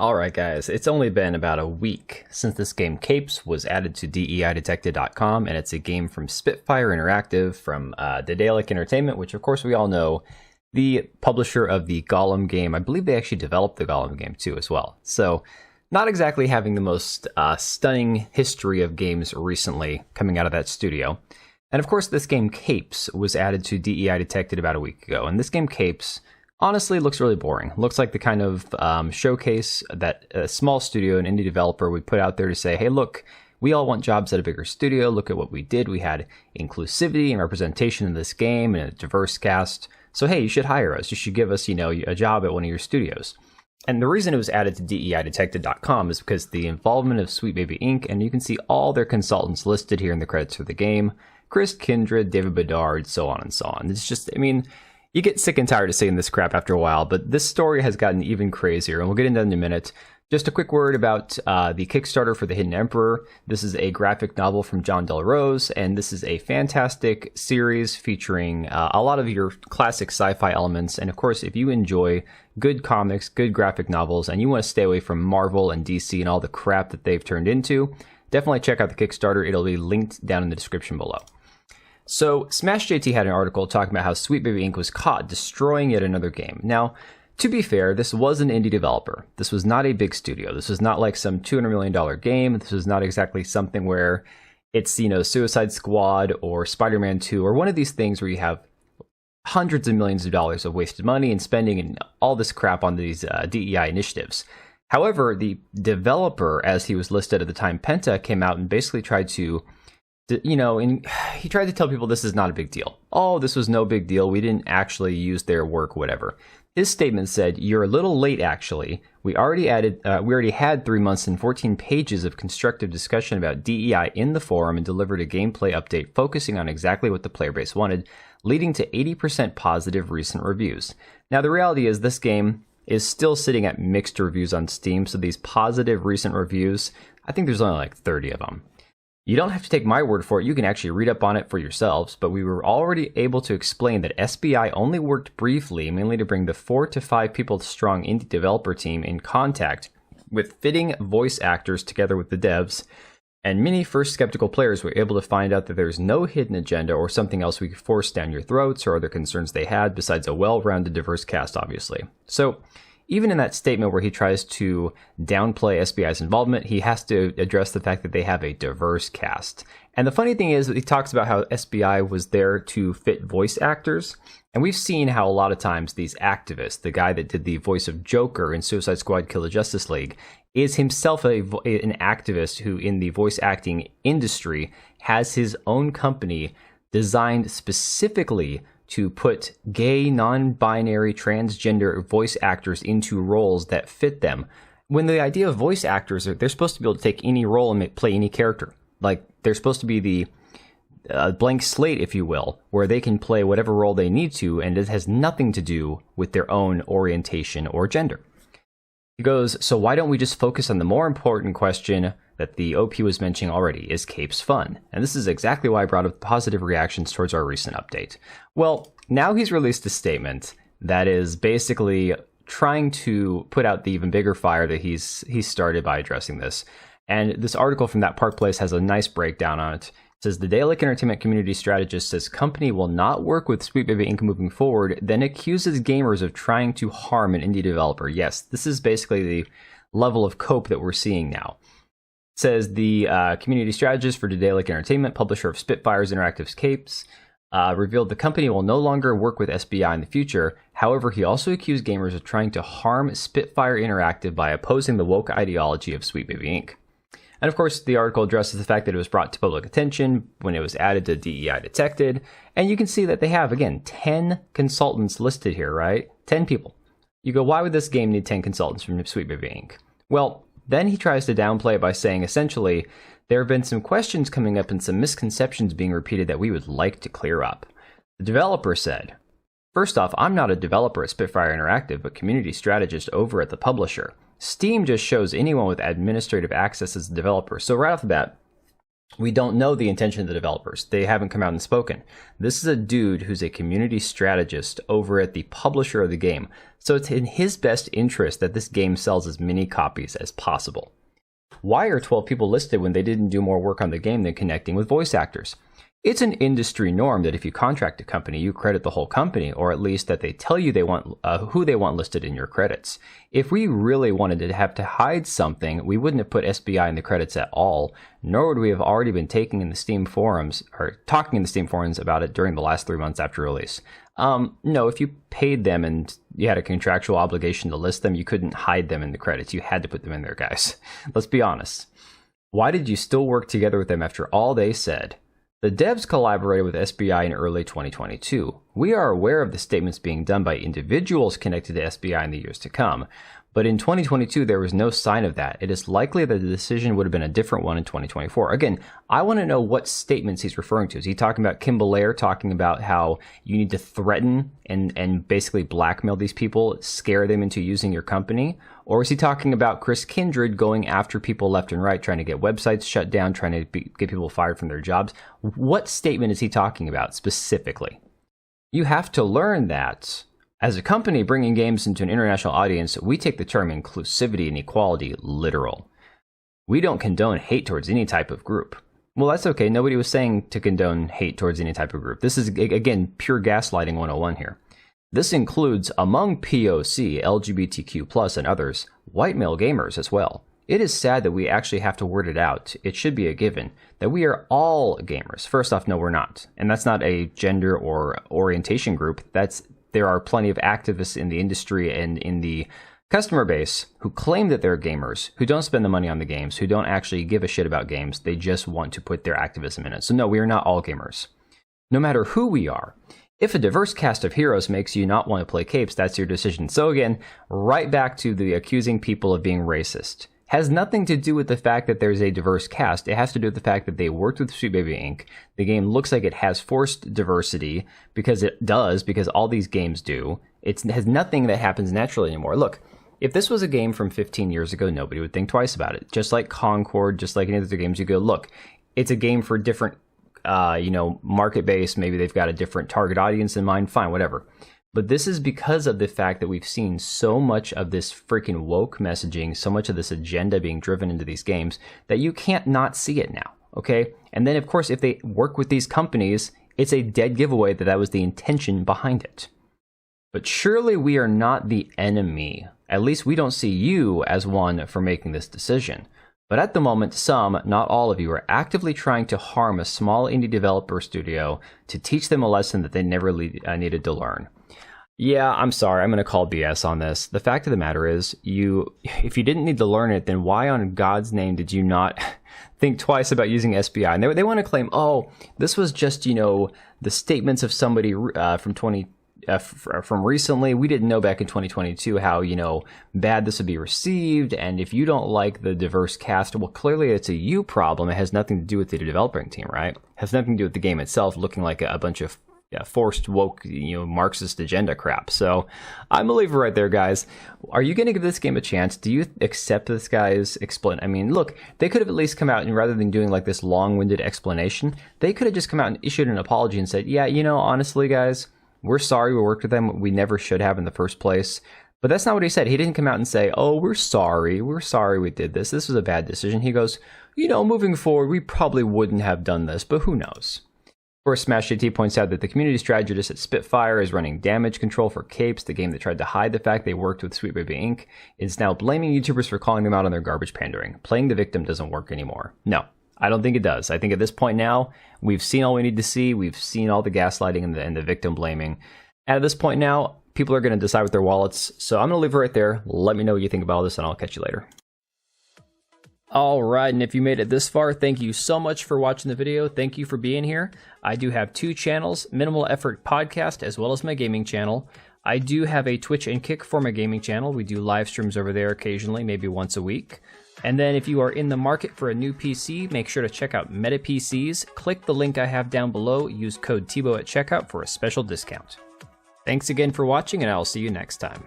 Alright guys, it's only been about a week since this game Capes was added to DEIDetected.com, and it's a game from Spitfire Interactive from Daedalic Entertainment, which of course we all know, the publisher of the Golem game. I believe they actually developed the Golem game too as well. So not exactly having the most stunning history of games recently coming out of that studio. And of course this game Capes was added to DEI Detected about a week ago, and this game Capes honestly looks really boring. Looks like the kind of showcase that a small studio, an indie developer, would put out there to say, hey look, we all want jobs at a bigger studio, look at what we did, we had inclusivity and representation in this game and a diverse cast, so hey, you should hire us, you should give us, a job at one of your studios. And the reason it was added to DEIDetected.com is because the involvement of Sweet Baby Inc., and you can see all their consultants listed here in the credits for the game, Chris Kindred, David Bedard, so on and so on. It's just, you get sick and tired of seeing this crap after a while, but this story has gotten even crazier, and we'll get into that in a minute. Just a quick word about the Kickstarter for The Hidden Emperor. This is a graphic novel from John Del Rose, and this is a fantastic series featuring a lot of your classic sci-fi elements. And of course, if you enjoy good comics, good graphic novels, and you want to stay away from Marvel and DC and all the crap that they've turned into, definitely check out the Kickstarter. It'll be linked down in the description below. So, Smash JT had an article talking about how Sweet Baby Inc. was caught destroying yet another game. Now, to be fair, this was an indie developer. This was not a big studio. This was not like some $200 million game. This was not exactly something where it's, Suicide Squad or Spider-Man 2 or one of these things where you have hundreds of millions of dollars of wasted money and spending and all this crap on these DEI initiatives. However, the developer, as he was listed at the time, Penta, came out and basically tried to and he tried to tell people this is not a big deal. Oh, this was no big deal. We didn't actually use their work, whatever. His statement said, "You're a little late, actually. We already had 3 months and 14 pages of constructive discussion about DEI in the forum and delivered a gameplay update focusing on exactly what the player base wanted, leading to 80% positive recent reviews." Now, the reality is this game is still sitting at mixed reviews on Steam, so these positive recent reviews, I think there's only like 30 of them. You don't have to take my word for it, you can actually read up on it for yourselves, but we were already able to explain that SBI only worked briefly, mainly to bring the 4 to 5 people strong indie developer team in contact with fitting voice actors together with the devs, and many first skeptical players were able to find out that there's no hidden agenda or something else we could force down your throats or other concerns they had besides a well-rounded diverse cast, obviously. So, even in that statement where he tries to downplay SBI's involvement, he has to address the fact that they have a diverse cast. And the funny thing is that he talks about how SBI was there to fit voice actors. And we've seen how a lot of times these activists, the guy that did the voice of Joker in Suicide Squad Kill the Justice League, is himself an activist who in the voice acting industry has his own company designed specifically to put gay, non-binary, transgender voice actors into roles that fit them. When the idea of voice actors, they're supposed to be able to take any role and play any character. Like, they're supposed to be the blank slate, if you will, where they can play whatever role they need to, and it has nothing to do with their own orientation or gender. He goes, so why don't we just focus on the more important question that the OP was mentioning already, is Capes fun? And this is exactly why I brought up positive reactions towards our recent update. Well, now he's released a statement that is basically trying to put out the even bigger fire that he's started by addressing this. And this article from That Park Place has a nice breakdown on it. It says, the Daedalic Entertainment community strategist says company will not work with Sweet Baby Inc. moving forward, then accuses gamers of trying to harm an indie developer. Yes, this is basically the level of cope that we're seeing now. It says the community strategist for Daedalic Entertainment, publisher of Spitfire's Interactive's Capes, revealed the company will no longer work with SBI in the future. However, he also accused gamers of trying to harm Spitfire Interactive by opposing the woke ideology of Sweet Baby Inc. And of course, the article addresses the fact that it was brought to public attention when it was added to DEI Detected. And you can see that they have, again, 10 consultants listed here, right? 10 people. You go, why would this game need 10 consultants from Sweet Baby Inc.? Well, then he tries to downplay it by saying, essentially, there have been some questions coming up and some misconceptions being repeated that we would like to clear up. The developer said, first off, I'm not a developer at Spitfire Interactive, but community strategist over at the publisher. Steam just shows anyone with administrative access as a developer. So right off the bat, We don't know the intention of the developers. They haven't come out and spoken. This is a dude who's a community strategist over at the publisher of the game. So it's in his best interest that this game sells as many copies as possible. Why are 12 people listed when they didn't do more work on the game than connecting with voice actors? It's an industry norm that if you contract a company, you credit the whole company, or at least that they tell you they want who they want listed in your credits. If we really wanted to have to hide something, we wouldn't have put SBI in the credits at all, nor would we have already been talking in the Steam forums about it during the last 3 months after release. No, if you paid them and you had a contractual obligation to list them, you couldn't hide them in the credits. You had to put them in there, guys. Let's be honest. Why did you still work together with them after all they said? The devs collaborated with SBI in early 2022. We are aware of the statements being done by individuals connected to SBI in the years to come, but in 2022 there was no sign of that. It is likely that the decision would have been a different one in 2024. Again, I want to know what statements he's referring to. Is he talking about Kim Belair talking about how you need to threaten and basically blackmail these people, scare them into using your company? Or is he talking about Chris Kindred going after people left and right, trying to get websites shut down, trying to get people fired from their jobs? What statement is he talking about specifically? You have to learn that as a company bringing games into an international audience, we take the term inclusivity and equality literal. We don't condone hate towards any type of group. Well, that's okay. Nobody was saying to condone hate towards any type of group. This is, again, pure gaslighting 101 here. This includes, among POC, LGBTQ+, and others, white male gamers as well. It is sad that we actually have to word it out. It should be a given that we are all gamers. First off, no, we're not. And that's not a gender or orientation group. There are plenty of activists in the industry and in the customer base who claim that they're gamers, who don't spend the money on the games, who don't actually give a shit about games. They just want to put their activism in it. So no, we are not all gamers. No matter who we are. If a diverse cast of heroes makes you not want to play capes, that's your decision. So again, right back to the accusing people of being racist. Has nothing to do with the fact that there's a diverse cast. It has to do with the fact that they worked with Sweet Baby Inc. The game looks like it has forced diversity because it does, because all these games do. It has nothing that happens naturally anymore. Look, if this was a game from 15 years ago, nobody would think twice about it. Just like Concord, just like any other games, you go, look, it's a game for different market base. Maybe they've got a different target audience in mind. Fine, whatever. But this is because of the fact that we've seen so much of this freaking woke messaging, so much of this agenda being driven into these games that you can't not see it now, okay? And then, of course, if they work with these companies, it's a dead giveaway that that was the intention behind it. But surely we are not the enemy. At least we don't see you as one for making this decision. But at the moment, some, not all of you, are actively trying to harm a small indie developer studio to teach them a lesson that they never needed to learn. Yeah, I'm sorry. I'm going to call BS on this. The fact of the matter is, if you didn't need to learn it, then why on God's name did you not think twice about using SBI? And they want to claim, oh, this was just, the statements of somebody from recently. We didn't know back in 2022 how, bad this would be received. And if you don't like the diverse cast, well, clearly it's a you problem. It has nothing to do with the developing team, right? It has nothing to do with the game itself looking like a bunch of forced woke, Marxist agenda crap. So I'm a believer right there, guys. Are you going to give this game a chance? Do you accept this guy's I mean, look, they could have at least come out and rather than doing like this long-winded explanation, they could have just come out and issued an apology and said, yeah, honestly, guys, we're sorry we worked with them. We never should have in the first place. But that's not what he said. He didn't come out and say, oh, we're sorry we did this. This was a bad decision. He goes, moving forward, we probably wouldn't have done this, but who knows? Of course, SmashJT points out that the community strategist at Spitfire is running damage control for Capes, the game that tried to hide the fact they worked with Sweet Baby Inc., is now blaming YouTubers for calling them out on their garbage pandering. Playing the victim doesn't work anymore. No, I don't think it does. I think at this point now, we've seen all we need to see. We've seen all the gaslighting and the victim blaming. And at this point now, people are going to decide with their wallets. So I'm going to leave it right there. Let me know what you think about all this, and I'll catch you later. All right, and if you made it this far, thank you so much for watching the video. Thank you for being here. I do have 2 channels, Minimal Effort Podcast, as well as my gaming channel. I do have a Twitch and Kick for my gaming channel. We do live streams over there occasionally, maybe once a week. And then if you are in the market for a new PC, make sure to check out Meta PCs. Click the link I have down below. Use code TBO at checkout for a special discount. Thanks again for watching, and I'll see you next time.